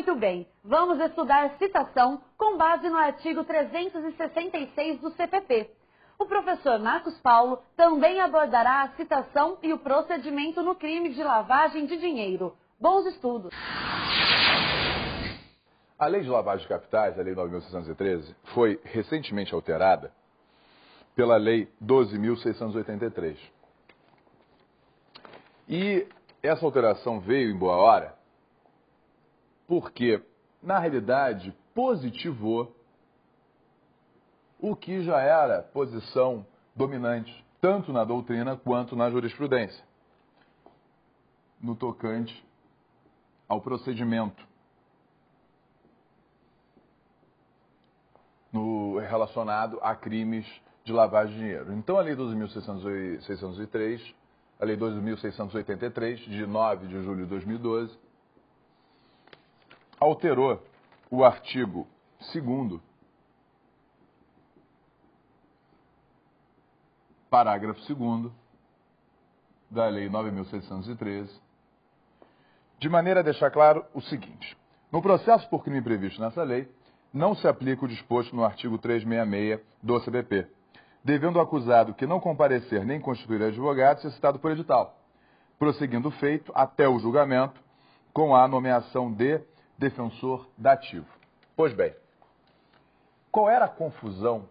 Muito bem, vamos estudar citação com base no artigo 366 do CPP. O professor Marcos Paulo também abordará a citação e o procedimento no crime de lavagem de dinheiro. Bons estudos! A Lei de Lavagem de Capitais, a Lei 9.613, foi recentemente alterada pela Lei 12.683. E essa alteração veio em boa hora porque, na realidade, positivou o que já era posição dominante, tanto na doutrina quanto na jurisprudência, no tocante ao procedimento relacionado a crimes de lavagem de dinheiro. Então, a Lei 12.603, a Lei 12.683, de 9 de julho de 2012, alterou o artigo 2º, parágrafo 2º, da Lei 9.613, de maneira a deixar claro o seguinte: no processo por crime previsto nessa lei, não se aplica o disposto no artigo 366 do CPP, devendo o acusado que não comparecer nem constituir advogado ser citado por edital, prosseguindo o feito até o julgamento com a nomeação de defensor dativo. Pois bem, qual era a confusão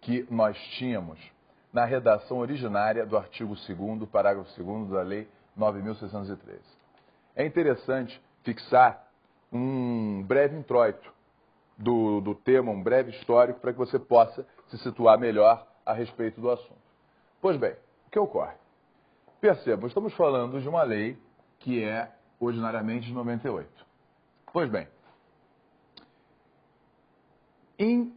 que nós tínhamos na redação originária do artigo 2º, parágrafo 2º da Lei 9.613? É interessante fixar um breve introito do tema, um breve histórico, para que você possa se situar melhor a respeito do assunto. Pois bem, o que ocorre? Percebam, estamos falando de uma lei que é originariamente de 98. Pois bem, em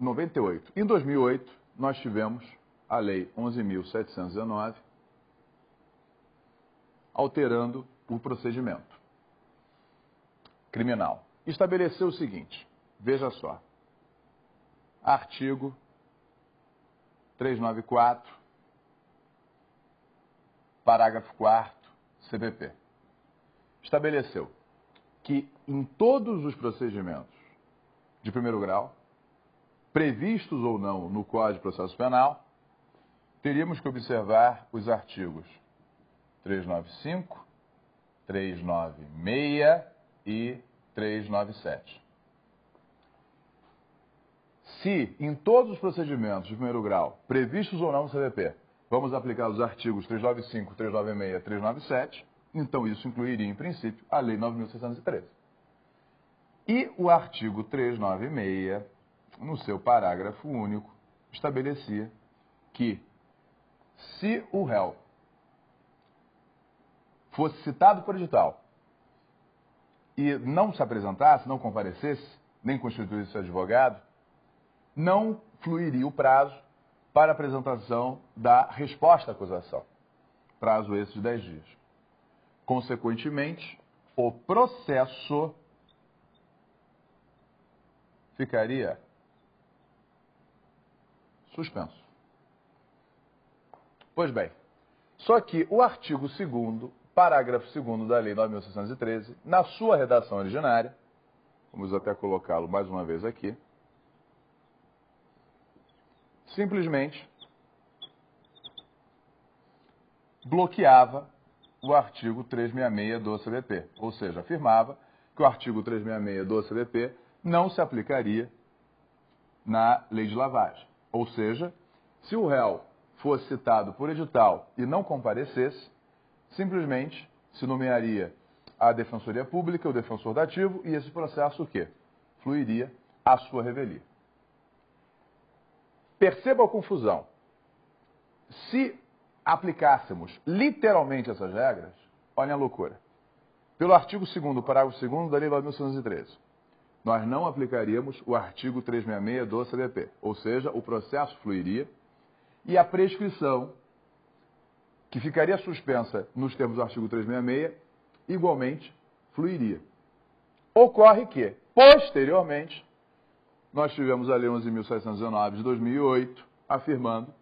98, em 2008, nós tivemos a Lei 11.719, alterando o procedimento criminal. Estabeleceu o seguinte, veja só, artigo 394, parágrafo 4º, CPP. Estabeleceu que em todos os procedimentos de primeiro grau, previstos ou não no Código de Processo Penal, teríamos que observar os artigos 395, 396 e 397. Se em todos os procedimentos de primeiro grau, previstos ou não no CPP, vamos aplicar os artigos 395, 396 e 397, então isso incluiria, em princípio, a Lei 9.613. E o artigo 396, no seu parágrafo único, estabelecia que, se o réu fosse citado por edital e não se apresentasse, não comparecesse, nem constituísse advogado, não fluiria o prazo para apresentação da resposta à acusação. Prazo esse de 10 dias. Consequentemente, o processo ficaria suspenso. Pois bem, só que o artigo 2º, parágrafo 2º da Lei 9.613, na sua redação originária, vamos até colocá-lo mais uma vez aqui, simplesmente bloqueava o artigo 366 do CPP, ou seja, afirmava que o artigo 366 do CPP não se aplicaria na lei de lavagem. Ou seja, se o réu fosse citado por edital e não comparecesse, simplesmente se nomearia a Defensoria Pública, o defensor dativo, e esse processo o quê? Fluiria à sua revelia. Perceba a confusão. Se aplicássemos literalmente essas regras, olhem a loucura. Pelo artigo 2º, parágrafo 2º da Lei 9.613, nós não aplicaríamos o artigo 366 do CPP, ou seja, o processo fluiria e a prescrição, que ficaria suspensa nos termos do artigo 366, igualmente fluiria. Ocorre que, posteriormente, nós tivemos a Lei 11.719 de 2008, afirmando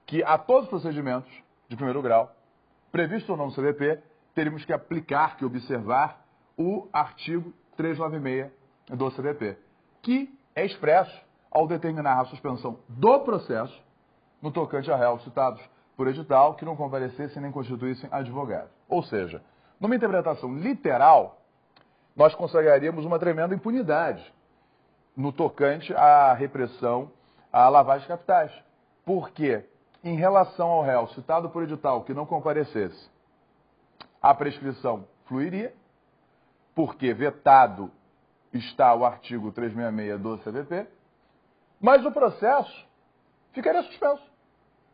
que a todos os procedimentos de primeiro grau, previstos ou não no CPP, teríamos que aplicar, que observar o artigo 396 do CPP, que é expresso ao determinar a suspensão do processo no tocante a réus citados por edital que não comparecessem nem constituíssem advogado. Ou seja, numa interpretação literal, nós consagraríamos uma tremenda impunidade no tocante à repressão à lavagem de capitais. Porque, em relação ao réu citado por edital que não comparecesse, a prescrição fluiria, porque vetado está o artigo 366 do CPP, mas o processo ficaria suspenso.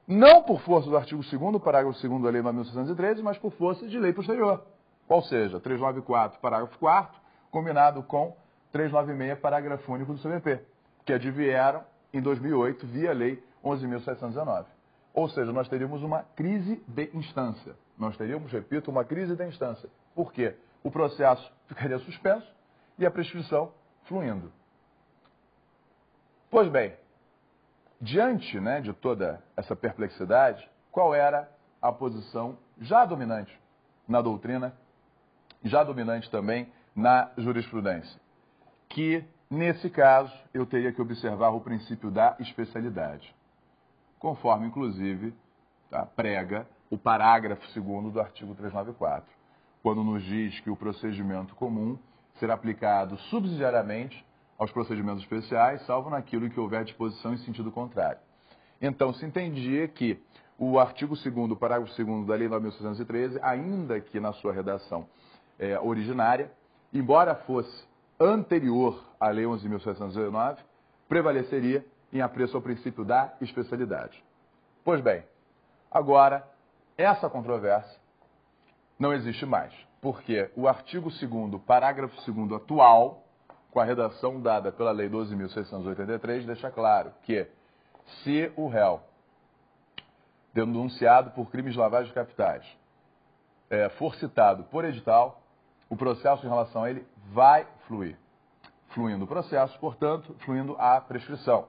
Não por força do artigo 2º, parágrafo 2º da Lei 9.613, mas por força de lei posterior. Qual seja, 394, parágrafo 4º, combinado com 396, parágrafo único do CPP, que advieram em 2008 via Lei 11.719. Ou seja, nós teríamos uma crise de instância. Nós teríamos, repito, uma crise de instância. Por quê? O processo ficaria suspenso e a prescrição fluindo. Pois bem, diante, de toda essa perplexidade, qual era a posição já dominante na doutrina, já dominante também na jurisprudência? Que, nesse caso, eu teria que observar o princípio da especialidade, conforme, inclusive, prega o parágrafo 2º do artigo 394, quando nos diz que o procedimento comum será aplicado subsidiariamente aos procedimentos especiais, salvo naquilo em que houver disposição em sentido contrário. Então, se entendia que o artigo 2º, parágrafo 2º da Lei 9.613, ainda que na sua redação originária, embora fosse anterior à Lei 11.719, prevaleceria em apreço ao princípio da especialidade. Pois bem, agora, essa controvérsia não existe mais, porque o artigo 2º, parágrafo 2º atual, com a redação dada pela Lei 12.683, deixa claro que se o réu denunciado por crimes de lavagem de capitais for citado por edital, o processo em relação a ele vai fluir. Fluindo o processo, portanto, fluindo a prescrição.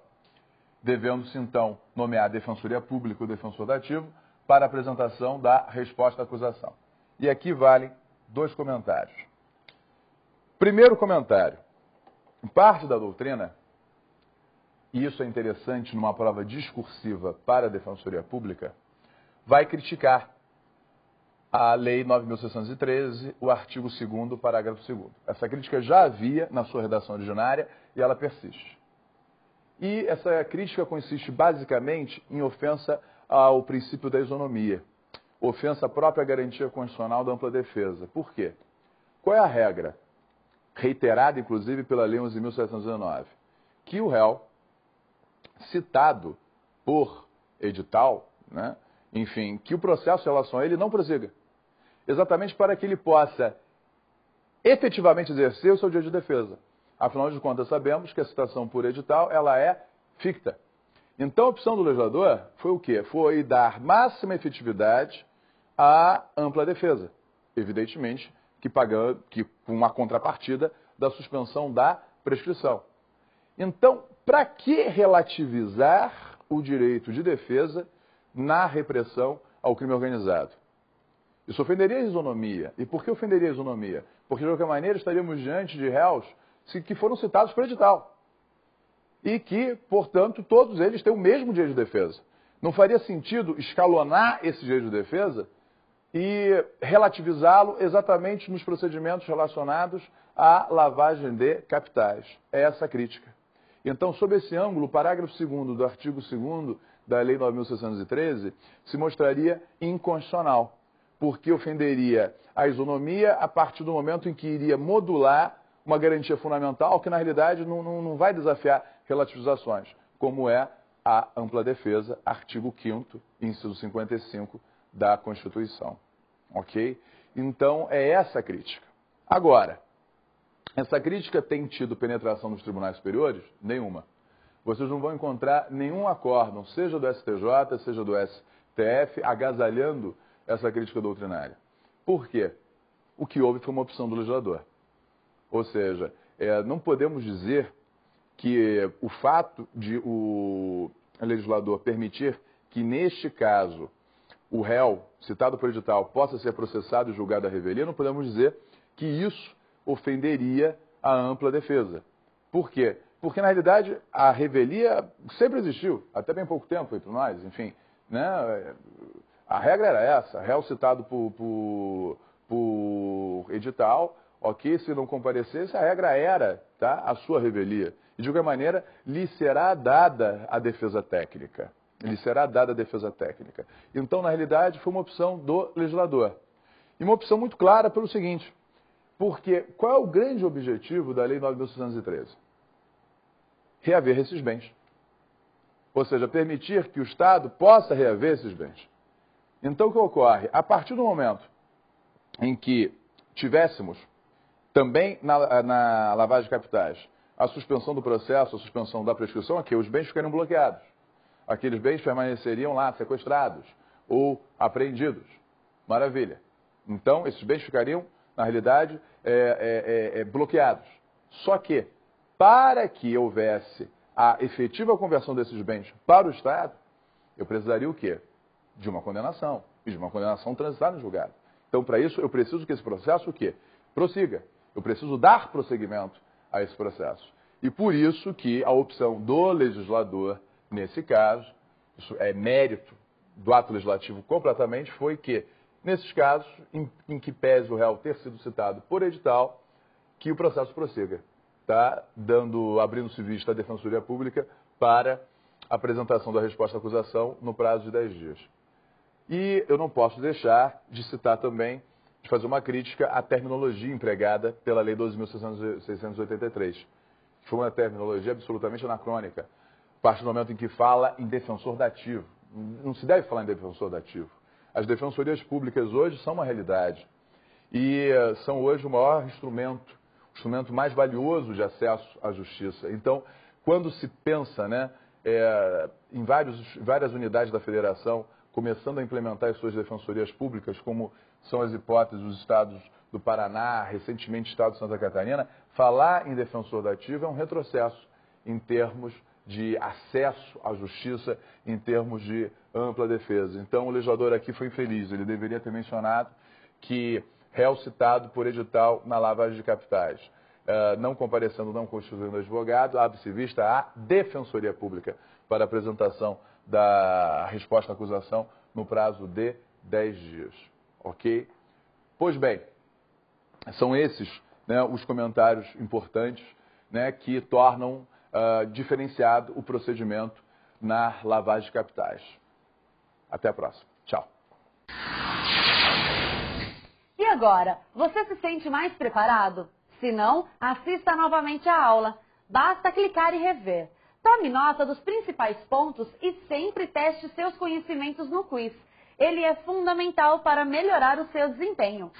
Devendo-se, então, nomear a Defensoria Pública ou defensor dativo para a apresentação da resposta à acusação. E aqui valem 2 comentários. Primeiro comentário. Em parte da doutrina, e isso é interessante numa prova discursiva para a Defensoria Pública, vai criticar a Lei 9.613, o artigo 2º, parágrafo 2º. Essa crítica já havia na sua redação originária e ela persiste. E essa crítica consiste basicamente em ofensa ao princípio da isonomia, ofensa à própria garantia constitucional da ampla defesa. Por quê? Qual é a regra? Reiterada, inclusive, pela Lei 11.719, que o réu, citado por edital, enfim, que o processo em relação a ele não prossiga, exatamente para que ele possa efetivamente exercer o seu direito de defesa. Afinal de contas, sabemos que a citação por edital, ela é ficta. Então, a opção do legislador foi o quê? Foi dar máxima efetividade à ampla defesa, evidentemente, que com uma contrapartida da suspensão da prescrição. Então, para que relativizar o direito de defesa na repressão ao crime organizado? Isso ofenderia a isonomia. E por que ofenderia a isonomia? Porque, de qualquer maneira, estaríamos diante de réus que foram citados por edital. E que, portanto, todos eles têm o mesmo direito de defesa. Não faria sentido escalonar esse direito de defesa e relativizá-lo exatamente nos procedimentos relacionados à lavagem de capitais. É essa a crítica. Então, sob esse ângulo, o parágrafo 2º do artigo 2º da Lei 9.613 se mostraria inconstitucional, porque ofenderia a isonomia a partir do momento em que iria modular uma garantia fundamental que, na realidade, não vai desafiar relativizações, como é a ampla defesa, artigo 5º, inciso 55 da Constituição. Ok? Então, é essa a crítica. Agora, essa crítica tem tido penetração nos tribunais superiores? Nenhuma. Vocês não vão encontrar nenhum acórdão, seja do STJ, seja do STF, agasalhando essa crítica doutrinária. Por quê? O que houve foi uma opção do legislador. Ou seja, não podemos dizer que o fato de o legislador permitir que, neste caso, o réu, citado por edital, possa ser processado e julgado à revelia, não podemos dizer que isso ofenderia a ampla defesa. Por quê? Porque, na realidade, a revelia sempre existiu, até bem pouco tempo e tudo mais, enfim. Né? A regra era essa, réu citado por edital, ok, se não comparecesse, a regra era, tá, a sua revelia. E, de qualquer maneira, lhe será dada a defesa técnica. Lhe será dada a defesa técnica. Então, na realidade, foi uma opção do legislador. E uma opção muito clara pelo seguinte, porque qual é o grande objetivo da Lei 9.613? Reaver esses bens. Ou seja, permitir que o Estado possa reaver esses bens. Então, o que ocorre? A partir do momento em que tivéssemos também na lavagem de capitais a suspensão do processo, a suspensão da prescrição, aqui os bens ficariam bloqueados. Aqueles bens permaneceriam lá sequestrados ou apreendidos. Maravilha. Então, esses bens ficariam, na realidade, bloqueados. Só que, para que houvesse a efetiva conversão desses bens para o Estado, eu precisaria o quê? De uma condenação. E de uma condenação transitada no julgado. Então, para isso, eu preciso que esse processo o quê? Prossiga. Eu preciso dar prosseguimento a esse processo. E por isso que a opção do legislador, nesse caso, isso é mérito do ato legislativo completamente, foi que, nesses casos, em que pese o réu ter sido citado por edital, que o processo prossiga. Tá? Abrindo-se vista à Defensoria Pública para a apresentação da resposta à acusação no prazo de 10 dias. E eu não posso deixar de citar também, de fazer uma crítica à terminologia empregada pela Lei 12.683, que foi uma terminologia absolutamente anacrônica, a partir do momento em que fala em defensor dativo. Não se deve falar em defensor dativo. As defensorias públicas hoje são uma realidade e são hoje o maior instrumento, o instrumento mais valioso de acesso à justiça. Então, quando se pensa, né, em várias unidades da federação começando a implementar as suas defensorias públicas, como são as hipóteses dos estados do Paraná, recentemente o estado de Santa Catarina, falar em defensor dativo é um retrocesso em termos de acesso à justiça, em termos de ampla defesa. Então, o legislador aqui foi infeliz. Ele deveria ter mencionado que réu citado por edital na lavagem de capitais, não comparecendo, não constituindo advogado, abre-se vista à Defensoria Pública para apresentação da resposta à acusação no prazo de 10 dias. Ok? Pois bem, são esses, né, os comentários importantes, né, que tornam diferenciado o procedimento na lavagem de capitais. Até a próxima. Tchau. E agora, você se sente mais preparado? Se não, assista novamente a aula. Basta clicar e rever. Tome nota dos principais pontos e sempre teste seus conhecimentos no quiz. Ele é fundamental para melhorar o seu desempenho.